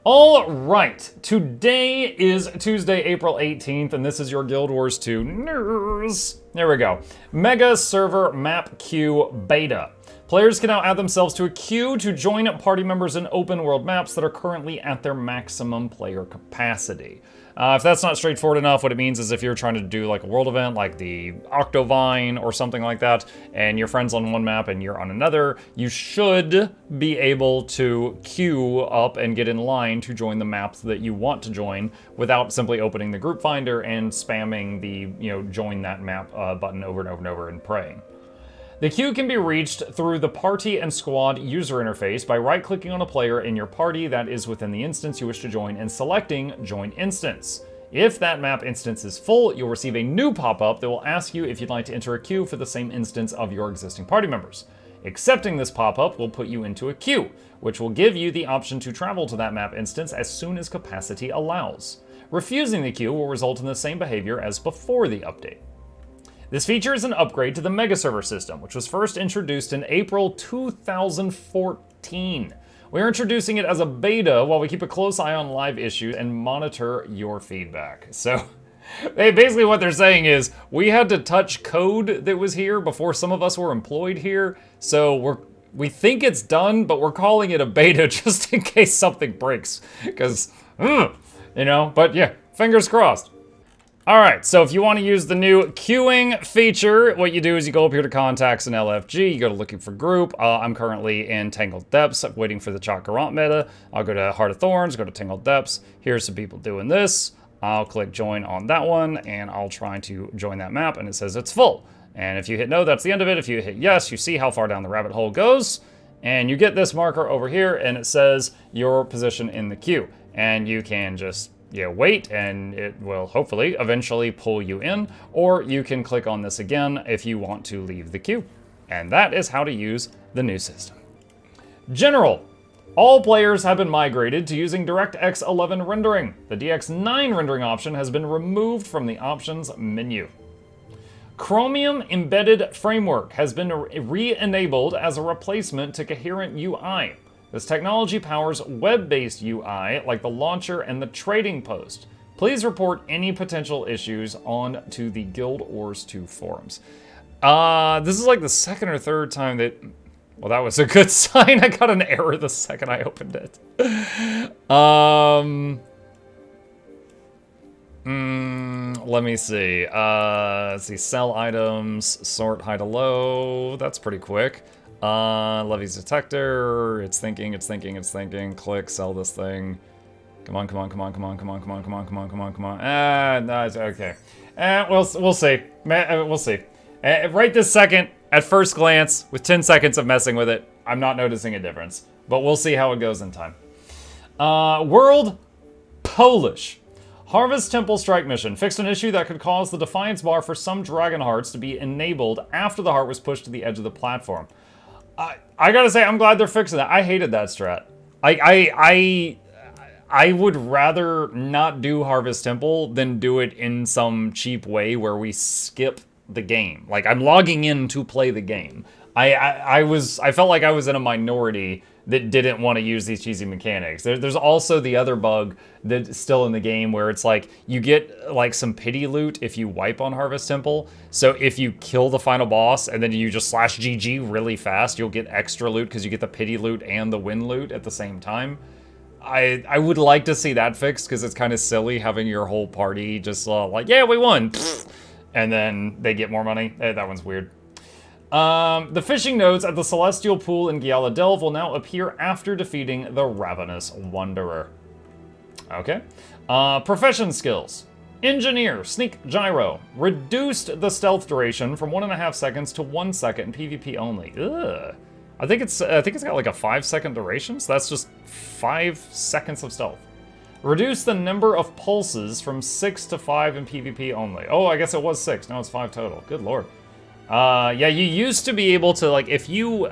All right, today is Tuesday, April 18th, and this is your Guild Wars 2 news. There we go. Mega Server Map Queue Beta. Players can now add themselves to a queue to join party members in open world maps that are currently at their maximum player capacity. If that's not straightforward enough, what it means is if you're trying to do like a world event like the Octovine or something like that, and your friend's on one map and you're on another, you should be able to queue up and get in line to join the maps that you want to join without simply opening the group finder and spamming the, join that map button over and over and over and praying. The queue can be reached through the party and squad user interface by right-clicking on a player in your party that is within the instance you wish to join and selecting Join Instance. If that map instance is full, you'll receive a new pop-up that will ask you if you'd like to enter a queue for the same instance of your existing party members. Accepting this pop-up will put you into a queue, which will give you the option to travel to that map instance as soon as capacity allows. Refusing the queue will result in the same behavior as before the update. This feature is an upgrade to the Mega Server system, which was first introduced in April 2014. We're introducing it as a beta while we keep a close eye on live issues and monitor your feedback. So, basically what they're saying is, we had to touch code that was here before some of us were employed here, so we think it's done, but we're calling it a beta just in case something breaks, because, but yeah, fingers crossed. All right, so if you want to use the new queuing feature, what you do is you go up here to Contacts and LFG, you go to Looking for Group. I'm currently in Tangled Depths, I'm waiting for the Chakarant meta. I'll go to Heart of Thorns, go to Tangled Depths. Here's some people doing this. I'll click Join on that one, and I'll try to join that map, and it says it's full. And if you hit no, that's the end of it. If you hit yes, you see how far down the rabbit hole goes, and you get this marker over here, and it says your position in the queue. And you can just wait, and it will hopefully eventually pull you in, or you can click on this again if you want to leave the queue. And that is how to use the new system. General. All players have been migrated to using DirectX 11 rendering. The DX9 rendering option has been removed from the options menu. Chromium Embedded Framework has been re-enabled as a replacement to Coherent UI. This technology powers web-based UI like the launcher and the trading post. Please report any potential issues on to the Guild Wars 2 forums. This is like the second or third time that... Well, that was a good sign. I got an error the second I opened it. Let me see. Let's see. Sell items, sort high to low. That's pretty quick. Levy's detector, it's thinking, click, sell this thing. Come on. No, it's okay. We'll see. We'll see. Right this second, at first glance, with 10 seconds of messing with it, I'm not noticing a difference. But we'll see how it goes in time. World Polish. Harvest Temple Strike Mission fixed an issue that could cause the Defiance bar for some Dragon Hearts to be enabled after the heart was pushed to the edge of the platform. I gotta say, I'm glad they're fixing that. I hated that strat. I would rather not do Harvest Temple than do it in some cheap way where we skip the game. Like, I'm logging in to play the game. I felt like I was in a minority that didn't want to use these cheesy mechanics. There's also the other bug that's still in the game where it's like, you get like some pity loot if you wipe on Harvest Temple. So if you kill the final boss and then you just slash GG really fast, you'll get extra loot because you get the pity loot and the win loot at the same time. I would like to see that fixed because it's kind of silly having your whole party just like, yeah, we won. And then they get more money. That one's weird. The fishing nodes at the Celestial Pool in Giala Delve will now appear after defeating the Ravenous Wanderer. Okay. Profession skills. Engineer, Sneak Gyro. Reduced the stealth duration from 1.5 seconds to 1 second in PvP only. Ugh. I think it's got like a 5-second duration, so that's just 5 seconds of stealth. Reduce the number of pulses from 6 to 5 in PvP only. Oh, I guess it was 6. Now it's 5 total. Good lord. Yeah, you used to be able to, like, if you,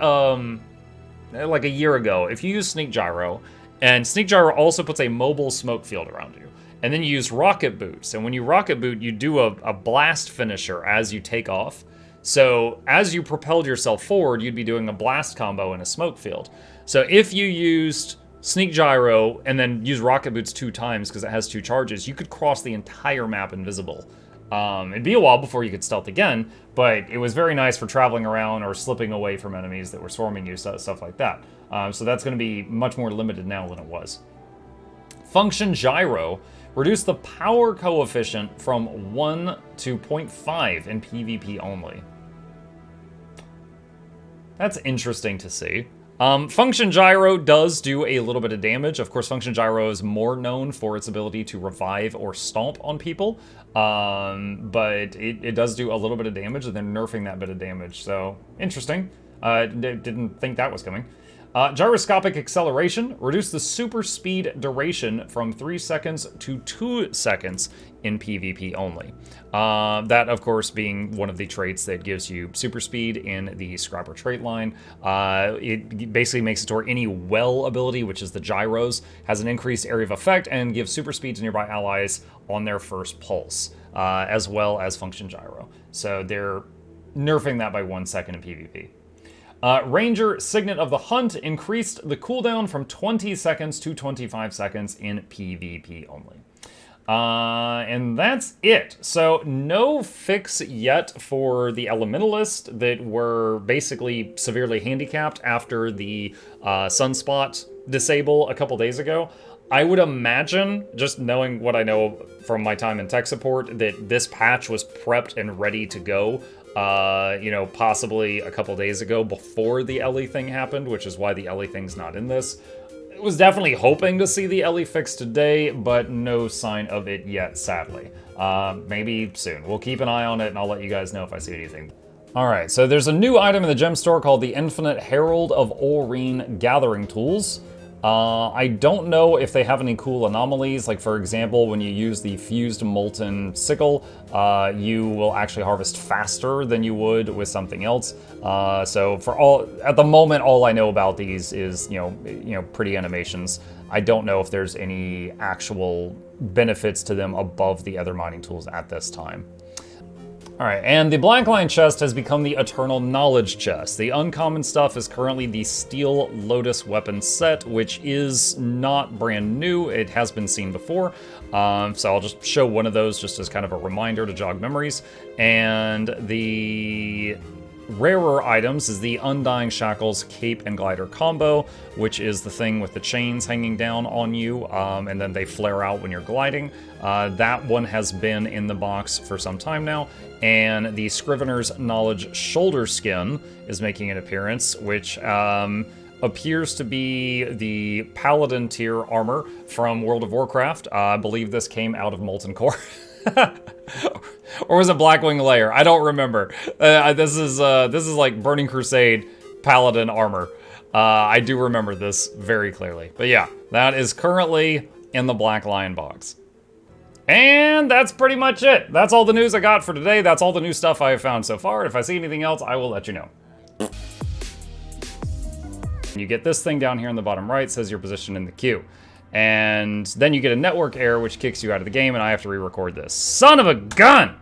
like a year ago, if you use Sneak Gyro, and Sneak Gyro also puts a mobile smoke field around you, and then you use rocket boots, and when you rocket boot, you do a blast finisher as you take off. So as you propelled yourself forward, you'd be doing a blast combo in a smoke field. So if you used sneak gyro, and then use rocket boots 2 times because it has 2 charges, you could cross the entire map invisible. It'd be a while before you could stealth again, but it was very nice for traveling around or slipping away from enemies that were swarming you, stuff like that. So that's going to be much more limited now than it was. Function gyro. Reduce the power coefficient from 1 to 0.5 in PvP only. That's interesting to see. Function gyro does do a little bit of damage. Of course, function gyro is more known for its ability to revive or stomp on people, but it does do a little bit of damage, and they're nerfing that bit of damage. So interesting. Didn't think that was coming. Gyroscopic acceleration. Reduce the super speed duration from 3 seconds to 2 seconds in PvP only. That, of course, being one of the traits that gives you super speed in the Scrapper trait line. It basically makes it to where any well ability, which is the gyros, has an increased area of effect and gives super speed to nearby allies on their first pulse, as well as function gyro. So they're nerfing that by 1 second in PvP. Ranger Signet of the Hunt increased the cooldown from 20 seconds to 25 seconds in PvP only. And that's it. So no fix yet for the Elementalist that were basically severely handicapped after the Sunspot disable a couple days ago. I would imagine, just knowing what I know from my time in tech support, that this patch was prepped and ready to go, you know, possibly a couple days ago before the Ellie thing happened, which is why the Ellie thing's not in this. I was definitely hoping to see the Ellie fix today, but no sign of it yet, sadly. Maybe soon. We'll keep an eye on it, and I'll let you guys know if I see anything. Alright, so there's a new item in the gem store called the Infinite Herald of Aurene Gathering Tools. I don't know if they have any cool anomalies, like for example, when you use the Fused Molten Sickle, you will actually harvest faster than you would with something else. So at the moment, all I know about these is, you know, pretty animations. I don't know if there's any actual benefits to them above the other mining tools at this time. Alright, and the Blackline chest has become the Eternal Knowledge chest. The uncommon stuff is currently the Steel Lotus weapon set, which is not brand new. It has been seen before. So I'll just show one of those just as kind of a reminder to jog memories. And the rarer items is the Undying Shackles Cape and Glider combo, which is the thing with the chains hanging down on you, and then they flare out when you're gliding. That one has been in the box for some time now. And the Scrivener's Knowledge Shoulder Skin is making an appearance, which appears to be the Paladin tier armor from World of Warcraft. I believe this came out of Molten Core. Or was it Blackwing Lair? I don't remember. This is like Burning Crusade Paladin armor. I do remember this very clearly. But yeah, that is currently in the Black Lion box. And that's pretty much it. That's all the news I got for today. That's all the new stuff I have found so far. If I see anything else, I will let you know. You get this thing down here in the bottom right, says your position in the queue. And then you get a network error, which kicks you out of the game, and I have to re-record this. Son of a gun!